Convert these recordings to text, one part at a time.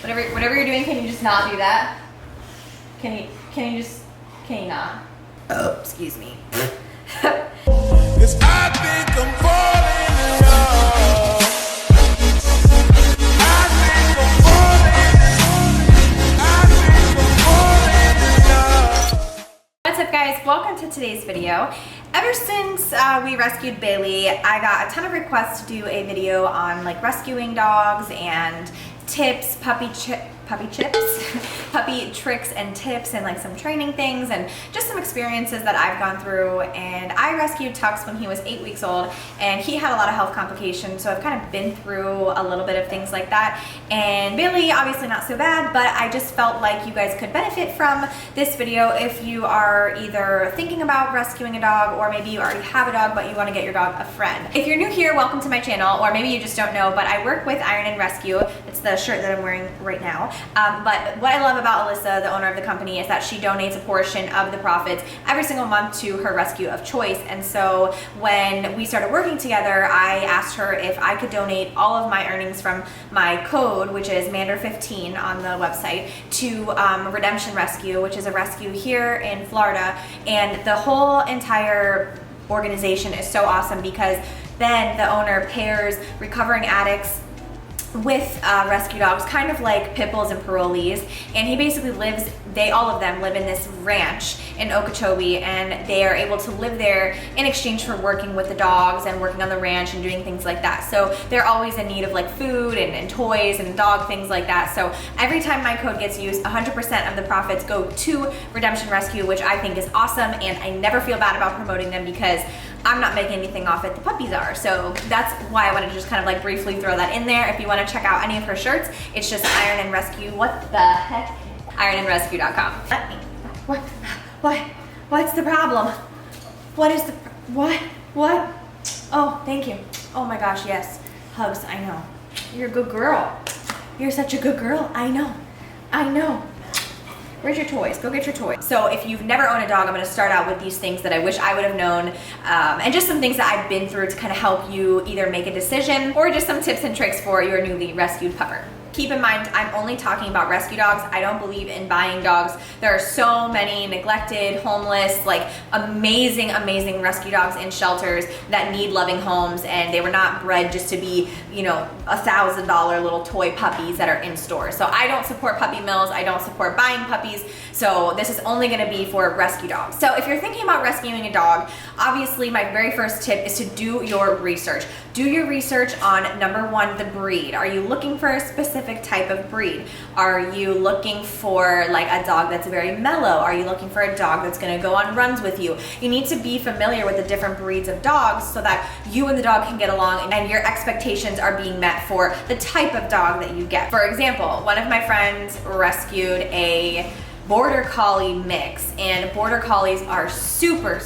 Whatever you're doing, can you just not do that? Can you not? Oh, excuse me. Yes, I think I'm falling in love. I think I'm falling in love. What's up, guys? Welcome to today's video. Ever since we rescued Bailey, I got a ton of requests to do a video on like rescuing dogs and tips, puppy tricks and tips, and like some training things and just some experiences that I've gone through. And I rescued Tux when he was 8 weeks old, and he had a lot of health complications, so I've kind of been through a little bit of things like that. And Bailey, obviously not so bad, but I just felt like you guys could benefit from this video if you are either thinking about rescuing a dog, or maybe you already have a dog but you want to get your dog a friend. If you're new here, welcome to my channel, or maybe you just don't know, but I work with Iron and Rescue. It's the shirt that I'm wearing right now. But what I love about Alyssa, the owner of the company, is that she donates a portion of the profits every single month to her rescue of choice. And so when we started working together, I asked her if I could donate all of my earnings from my code, which is Mander15 on the website, to Redemption Rescue, which is a rescue here in Florida. And the whole entire organization is so awesome because then the owner pairs recovering addicts with rescue dogs, kind of like pitbulls and parolees, and he basically lives, all of them live in this ranch in Okeechobee, and they are able to live there in exchange for working with the dogs and working on the ranch and doing things like that. So they're always in need of like food and toys and dog things like that. So every time my code gets used, 100% of the profits go to Redemption Rescue, which I think is awesome, and I never feel bad about promoting them because I'm not making anything off it, the puppies are. So that's why I wanted to just kind of like briefly throw that in there. If you want to check out any of her shirts, it's just Iron and Rescue. What the heck? IronandRescue.com. What's the problem? What is the, what? Oh, thank you. Oh my gosh, yes. Hugs, I know. You're a good girl. You're such a good girl. I know. Where's your toys? Go get your toys. So if you've never owned a dog, I'm gonna start out with these things that I wish I would have known, and just some things that I've been through to kind of help you either make a decision or just some tips and tricks for your newly rescued pupper. Keep in mind, I'm only talking about rescue dogs. I don't believe in buying dogs. There are so many neglected, homeless, like amazing rescue dogs in shelters that need loving homes, and they were not bred just to be, you know, $1,000 little toy puppies that are in stores. So I don't support puppy mills. I don't support buying puppies. So this is only gonna be for rescue dogs. So if you're thinking about rescuing a dog, obviously my very first tip is to do your research. Do your research on, number one, the breed. Are you looking for a specific type of breed? Are you looking for like a dog that's very mellow? Are you looking for a dog that's gonna go on runs with you? You need to be familiar with the different breeds of dogs so that you and the dog can get along and your expectations are being met for the type of dog that you get. For example, one of my friends rescued a Border Collie mix, and Border Collies are super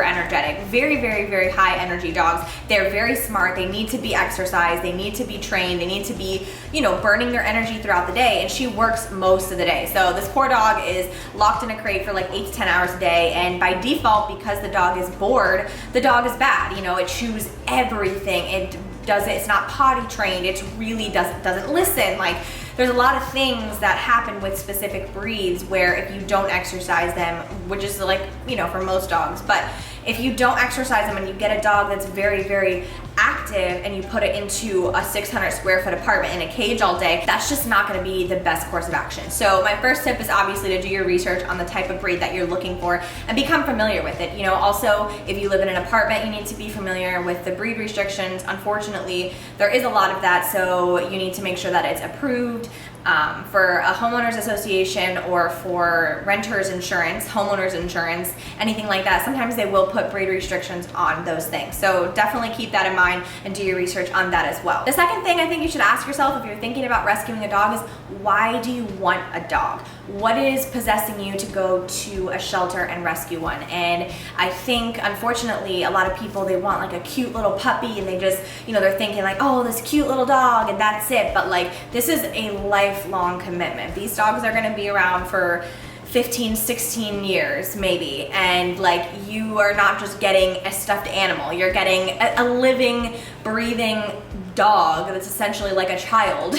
energetic, very high energy dogs. They're very smart. They need to be exercised. They need to be trained. They need to be, you know, burning their energy throughout the day, and she works most of the day. So this poor dog is locked in a crate for like 8 to 10 hours a day, and by default, because the dog is bored, the dog is bad. You know, it chews everything. It's not potty trained. It really doesn't listen. Like, there's a lot of things that happen with specific breeds where if you don't exercise them, which is like, you know, for most dogs, but if you don't exercise them and you get a dog that's very active and you put it into a 600 square foot apartment in a cage all day, that's just not gonna be the best course of action. So my first tip is obviously to do your research on the type of breed that you're looking for and become familiar with it. You know, also, if you live in an apartment, you need to be familiar with the breed restrictions. Unfortunately, there is a lot of that, so you need to make sure that it's approved for a homeowners association or for renters insurance, homeowners insurance, anything like that. Sometimes they will put breed restrictions on those things. So definitely keep that in mind and do your research on that as well. The second thing I think you should ask yourself if you're thinking about rescuing a dog is, why do you want a dog? What is possessing you to go to a shelter and rescue one? And I think, unfortunately, a lot of people, they want like a cute little puppy, and they just, you know, they're thinking like, oh, this cute little dog and that's it. But like, this is a lifelong commitment. These dogs are gonna be around for 15, 16 years maybe, and like, you are not just getting a stuffed animal, you're getting a living, breathing dog that's essentially like a child,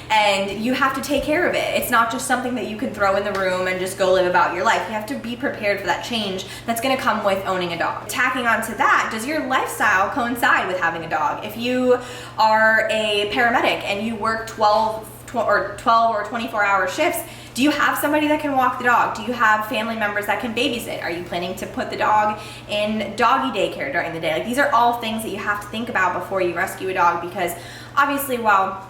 and you have to take care of it. It's not just something that you can throw in the room and just go live about your life. You have to be prepared for that change that's gonna come with owning a dog. Tacking onto that, does your lifestyle coincide with having a dog? If you are a paramedic and you work 12 or 24-hour shifts, do you have somebody that can walk the dog? Do you have family members that can babysit? Are you planning to put the dog in doggy daycare during the day? Like, these are all things that you have to think about before you rescue a dog, because obviously while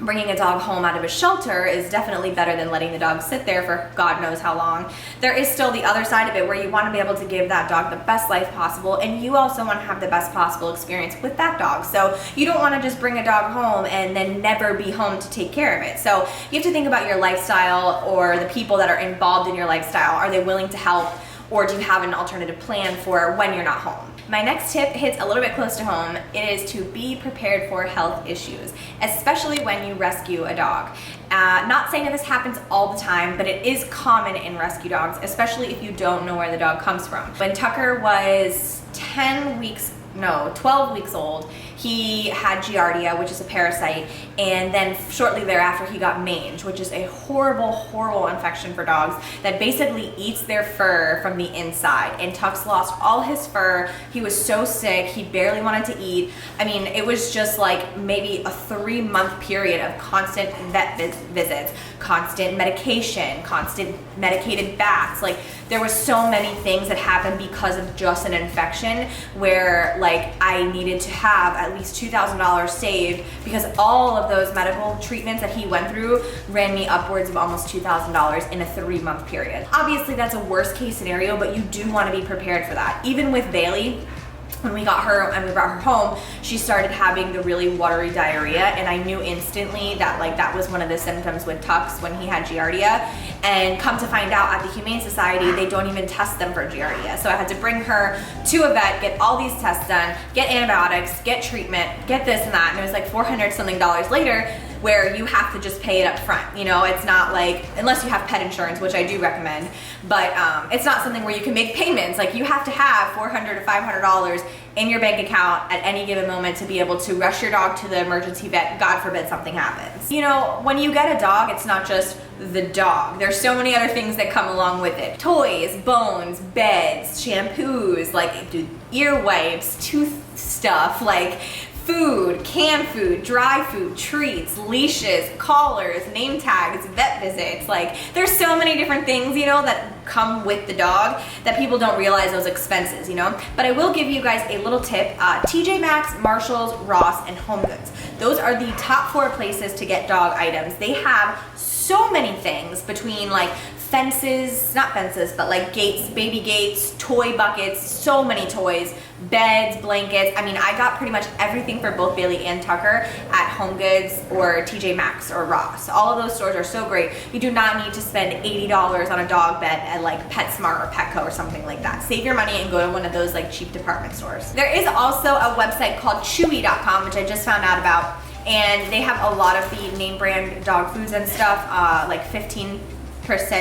bringing a dog home out of a shelter is definitely better than letting the dog sit there for God knows how long, there is still the other side of it where you want to be able to give that dog the best life possible, and you also want to have the best possible experience with that dog. So you don't want to just bring a dog home and then never be home to take care of it. So you have to think about your lifestyle, or the people that are involved in your lifestyle. Are they willing to help, or do you have an alternative plan for when you're not home? My next tip hits a little bit close to home. It is to be prepared for health issues, especially when you rescue a dog. Not saying that this happens all the time, but it is common in rescue dogs, especially if you don't know where the dog comes from. When Tucker was 12 weeks old, he had Giardia, which is a parasite, and then shortly thereafter he got mange, which is a horrible, horrible infection for dogs that basically eats their fur from the inside. And Tux lost all his fur. He was so sick, he barely wanted to eat. I mean, it was just like maybe a 3-month period of constant vet visits, constant medication, constant medicated baths. Like, there was so many things that happened because of just an infection, where like I needed to have at least $2,000 saved, because all of those medical treatments that he went through ran me upwards of almost $2,000 in a 3-month period. Obviously that's a worst case scenario, but you do want to be prepared for that. Even with Bailey, when we got her and we brought her home, she started having the really watery diarrhea, and I knew instantly that like that was one of the symptoms with Tux when he had Giardia. And come to find out, at the Humane Society, they don't even test them for Giardia. So I had to bring her to a vet, get all these tests done, get antibiotics, get treatment, get this and that, and it was like $400 something later, where you have to just pay it up front. You know, it's not like, unless you have pet insurance, which I do recommend, but it's not something where you can make payments. Like, you have to have $400 to $500 in your bank account at any given moment to be able to rush your dog to the emergency vet, God forbid something happens. You know, when you get a dog, it's not just the dog. There's so many other things that come along with it. Toys, bones, beds, shampoos, like dude, ear wipes, tooth stuff, like food, canned food, dry food, treats, leashes, collars, name tags, vet visits. Like, there's so many different things, you know, that come with the dog that people don't realize those expenses, you know. But I will give you guys a little tip. TJ Maxx, Marshalls, Ross, and Home Goods. Those are the top 4 places to get dog items. They have so many things, between like fences, not fences, but like gates, baby gates, toy buckets, so many toys, beds, blankets. I mean, I got pretty much everything for both Bailey and Tucker at Home Goods or TJ Maxx or Ross. All of those stores are so great. You do not need to spend $80 on a dog bed at like PetSmart or Petco or something like that. Save your money and go to one of those like cheap department stores. There is also a website called Chewy.com, which I just found out about, and they have a lot of the name brand dog foods and stuff, like 15%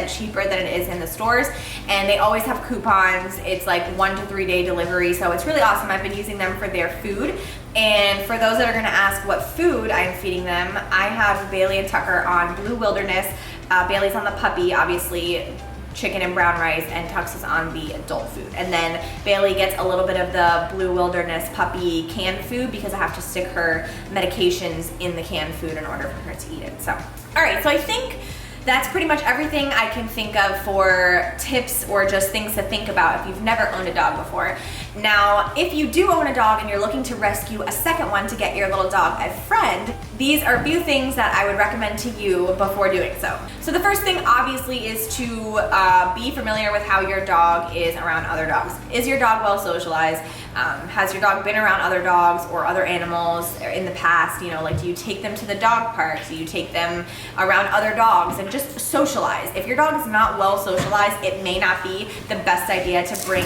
cheaper than it is in the stores, and they always have coupons. It's like 1 to 3 day delivery, so it's really awesome. I've been using them for their food. And for those that are gonna ask what food I'm feeding them, I have Bailey and Tucker on Blue Wilderness. Bailey's on the puppy, obviously, chicken and brown rice, and Tux is on the adult food. And then Bailey gets a little bit of the Blue Wilderness puppy canned food, because I have to stick her medications in the canned food in order for her to eat it. So, all right, so I think that's pretty much everything I can think of for tips or just things to think about if you've never owned a dog before. Now, if you do own a dog and you're looking to rescue a second one to get your little dog a friend, these are a few things that I would recommend to you before doing so. So the first thing obviously is to be familiar with how your dog is around other dogs. Is your dog well socialized? Has your dog been around other dogs or other animals in the past? You know, like, do you take them to the dog park? Do you take them around other dogs and just socialize? If your dog is not well socialized, it may not be the best idea to bring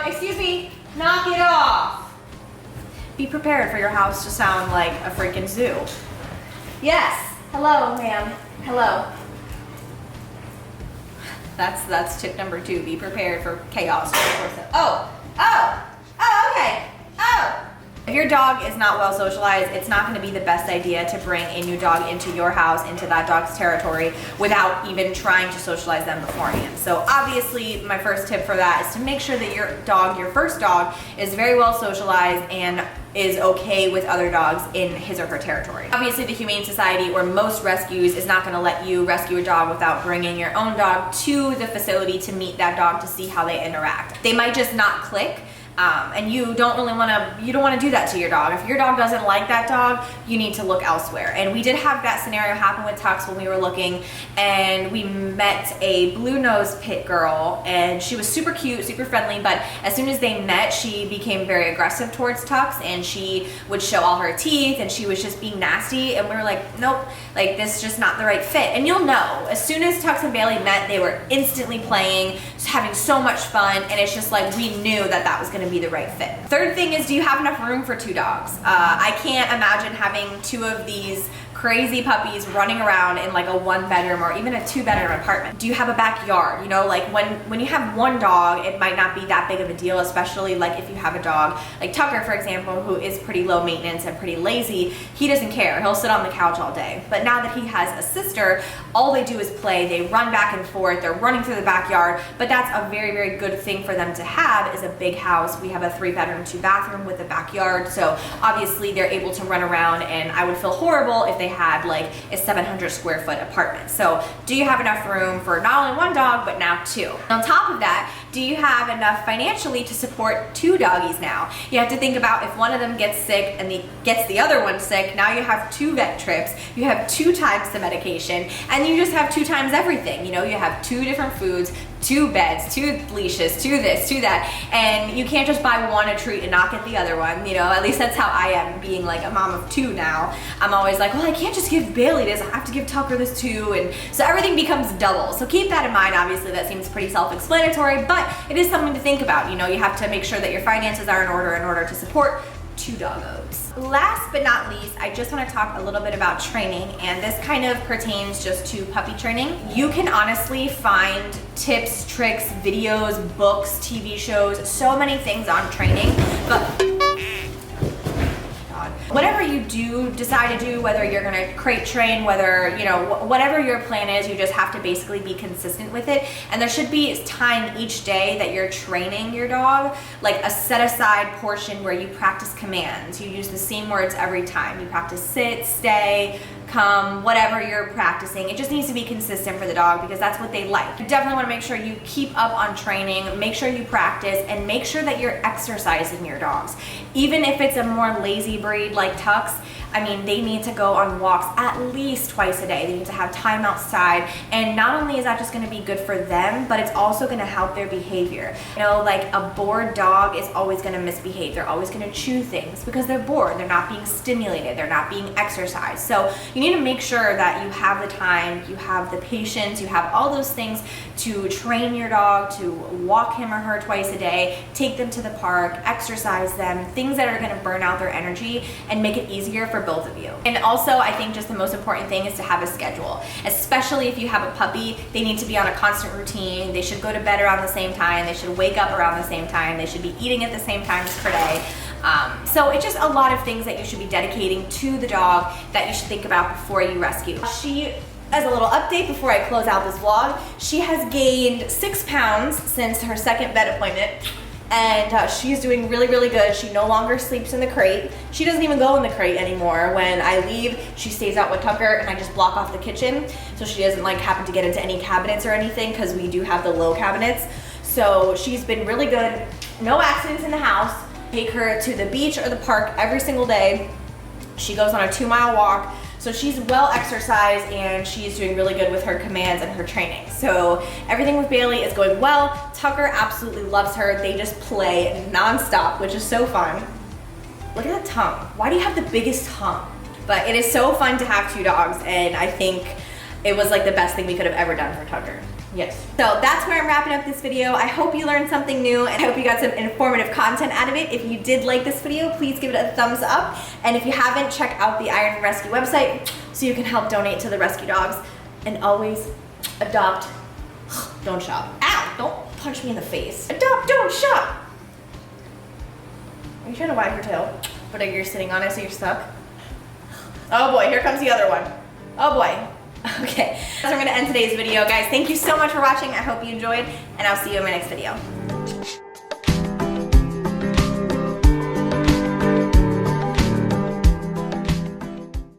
excuse me, knock it off. Be prepared for your house to sound like a freaking zoo. Yes, hello, ma'am, hello. That's tip number 2, be prepared for chaos. Oh, okay, oh, If your dog is not well socialized, it's not going to be the best idea to bring a new dog into your house, into that dog's territory, without even trying to socialize them beforehand. So obviously, my first tip for that is to make sure that your dog, your first dog, is very well socialized and is okay with other dogs in his or her territory. Obviously, the Humane Society or most rescues is not going to let you rescue a dog without bringing your own dog to the facility to meet that dog to see how they interact. They might just not click. And you don't want to do that to your dog. If your dog doesn't like that dog, you need to look elsewhere. And we did have that scenario happen with Tux when we were looking, and we met a blue-nosed pit girl, and she was super cute, super friendly, but as soon as they met, she became very aggressive towards Tux, and she would show all her teeth, and she was just being nasty, and we were like, nope, like this is just not the right fit. And you'll know, as soon as Tux and Bailey met, they were instantly playing, having so much fun, and it's just like we knew that that was going to be the right fit. Third thing is, do you have enough room for 2 dogs? I can't imagine having 2 of these crazy puppies running around in like a 1-bedroom or even a 2-bedroom apartment. Do you have a backyard? You know, like when you have 1 dog, it might not be that big of a deal, especially like if you have a dog like Tucker, for example, who is pretty low maintenance and pretty lazy. He doesn't care. He'll sit on the couch all day. But now that he has a sister, all they do is play. They run back and forth. They're running through the backyard. But that's a very, very good thing for them to have, is a big house. We have a 3-bedroom, 2-bathroom with a backyard. So obviously they're able to run around, and I would feel horrible if they had like a 700 square foot apartment. So do you have enough room for not only 1 dog, but now 2? On top of that, do you have enough financially to support 2 doggies now? You have to think about, if one of them gets sick and gets the other one sick, now you have 2 vet trips, you have 2 times the medication, and you just have 2 times everything. You know, you have 2 different foods, 2 beds, 2 leashes, 2 this, 2 that, and you can't just buy one a treat and not get the other one. You know, at least that's how I am, being like a mom of 2 now. I'm always like, well, I can't just give Bailey this, I have to give Tucker this too, and so everything becomes double. So keep that in mind. Obviously that seems pretty self-explanatory, but it is something to think about. You know, you have to make sure that your finances are in order to support 2 doggos. Last but not least, I just want to talk a little bit about training, and this kind of pertains just to puppy training. You can honestly find tips, tricks, videos, books, TV shows, so many things on training, but whatever you do decide to do, whether you're going to crate train, whether, you know, whatever your plan is, you just have to basically be consistent with it. And there should be time each day that you're training your dog, like a set aside portion where you practice commands. You use the same words every time. You practice sit, stay, come, whatever you're practicing. It just needs to be consistent for the dog, because that's what they like. You definitely want to make sure you keep up on training, make sure you practice, and make sure that you're exercising your dogs. Even if it's a more lazy breed like Tux, I mean, they need to go on walks at least twice a day. They need to have time outside, and not only is that just going to be good for them, but it's also going to help their behavior. You know, like a bored dog is always going to misbehave. They're always going to chew things because they're bored. They're not being stimulated. They're not being exercised. So you need to make sure that you have the time, you have the patience, you have all those things to train your dog, to walk him or her twice a day, take them to the park, exercise them, things that are going to burn out their energy and make it easier for both of you. And also, I think just the most important thing is to have a schedule. Especially if you have a puppy, they need to be on a constant routine. They should go to bed around the same time. They should wake up around the same time. They should be eating at the same times per day. So it's just a lot of things that you should be dedicating to the dog that you should think about before you rescue. As a little update before I close out this vlog, she has gained 6 pounds since her second vet appointment. And she's doing really, really good. She no longer sleeps in the crate. She doesn't even go in the crate anymore. When I leave, she stays out with Tucker, and I just block off the kitchen so she doesn't like happen to get into any cabinets or anything, because we do have the low cabinets. So she's been really good. No accidents in the house. Take her to the beach or the park every single day. She goes on a 2-mile walk. So she's well exercised, and she's doing really good with her commands and her training. So everything with Bailey is going well. Tucker absolutely loves her. They just play nonstop, which is so fun. Look at that tongue. Why do you have the biggest tongue? But it is so fun to have 2 dogs, and I think it was like the best thing we could have ever done for Tucker. Yes. So that's where I'm wrapping up this video. I hope you learned something new, and I hope you got some informative content out of it. If you did like this video, please give it a thumbs up. And if you haven't, check out the Iron Rescue website so you can help donate to the rescue dogs. And always adopt, don't shop. Ow, don't punch me in the face. Adopt, don't shop. Are you trying to wag your tail? But you're sitting on it, so you're stuck. Oh boy, here comes the other one. Oh boy. Okay, so I'm gonna end today's video. Guys, thank you so much for watching. I hope you enjoyed, and I'll see you in my next video.